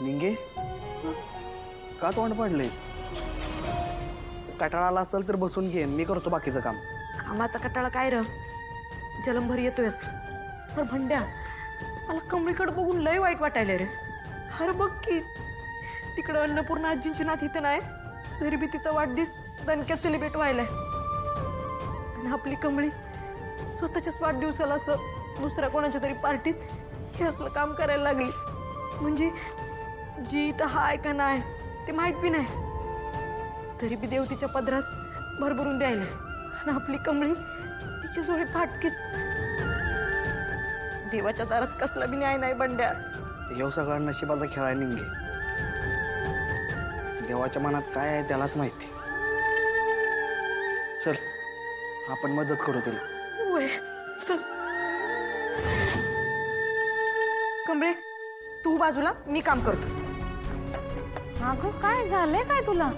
निंगे का तोंड पडले? कटाळा आला असेल तर बसून घे, मी करतो बाकीचं काम. कामाचा कटाळा काय र? जलमभर येतोयच. पर भंड्या, मला कमळीकडे बघून लय वाईट वाटायला रे. अरे बघ की, तिकडं अन्नपूर्णा आजींची नात इथं नाही, तरी बी तिचा वाढदिवस दणक्यात सेलिब्रेट व्हायलाय. आणि आपली कमळी स्वतःच्याच वाढदिवसाला असं दुसऱ्या कोणाच्या तरी पार्टीत हे असलं काम करायला लागली. म्हणजे जी इथं हाय का नाही ते माहित बी नाही, तरी बी देव तिच्या पदरात भरभरून द्यायला. आणि आपली कमळी तिची जोडी फाटकीच. देवाच्या दारात कसला बी न्याय नाही बंड्या. ह्यो सगळा नशिबाचा खेळ आहे निंगे. देवाच्या मनात काय आहे त्यालाच माहिती. चल आपण मदत करू तिला. वय चल कमळे, तू बाजूला, मी काम करतो. अगं काय झालंय काय तुला?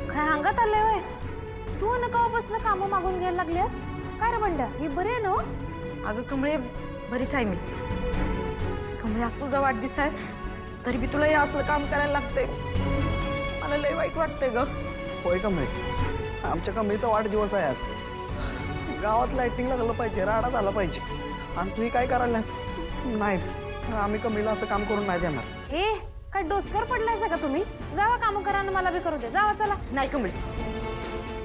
काय अंगात आलंय वय? तू नकावापासून कामं मागून घ्यायला लागलीस? काय रे बंड्या, ही बरी आहे ना? अगं कमळे, बरीच आहे मी. कमळे, आज तुझा वाढदिवस आहे, तरी बी तुला हे असलं काम करायला लागतंय. मला लय वाईट वाटतंय ग. होय कमळे, आमच्या कमळीचा वाढदिवस आहे आज. गावात लाइटिंग लागलं पाहिजे, राडा झाला पाहिजे. आणि तू काय करायलास? नाही, आम्ही कमळीला असं काम करून नाही देणार. ए काय डोसकर पडलायसा का तुम्ही? जावा काम करा आणि मला बी करू दे. जावा चला. नाही कमळे,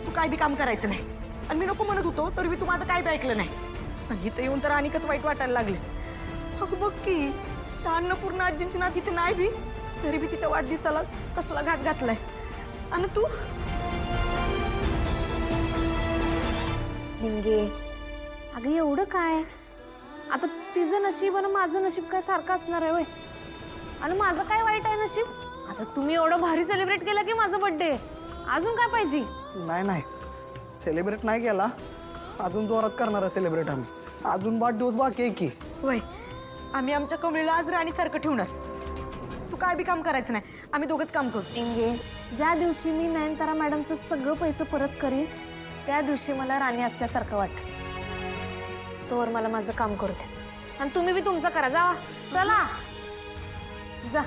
तू काय बी काम करायचं नाही. आणि मी नको म्हणत होतो, तरी बी तू माझं काय बी ऐकलं नाही. आणि इथं येऊन तर अनेकच वाईट वाटायला लागले. अगं बघ की, त्या अन्नपूर्णा आजींची नात इथे नाही बी, तरी बी तिच्या वाढदिवसाला कसला घाट घातलाय. आणि तू हिंगे, अगं एवढं काय? आता तिचं नशीब आणि माझं नशीब काय सारखं असणार आहे वय? आणि माझं काय वाईट आहे नशीब? आता तुम्ही एवढं भारी सेलिब्रेट केलं की माझं बर्थडे, अजून काय पाहिजे? नाही नाही, सेलिब्रेट नाही केला, अजून जोरात करणार आहे सेलिब्रेट आम्ही. अजून वाढदिवस बाकी आहे की. वय, आम्ही आमच्या कमळीला आज राणीसारखं ठेवणार. तू काय बी काम करायचं नाही, आम्ही दोघंच काम करू. हिंगे, ज्या दिवशी मी नयनतारा मॅडमचं सगळं पैसे परत करीन, त्या दिवशी मला राणी असल्यासारखं वाटतं. तोवर मला माझं काम करू द्या. आणि तुम्ही बी तुमचं करा. जावा चला जा.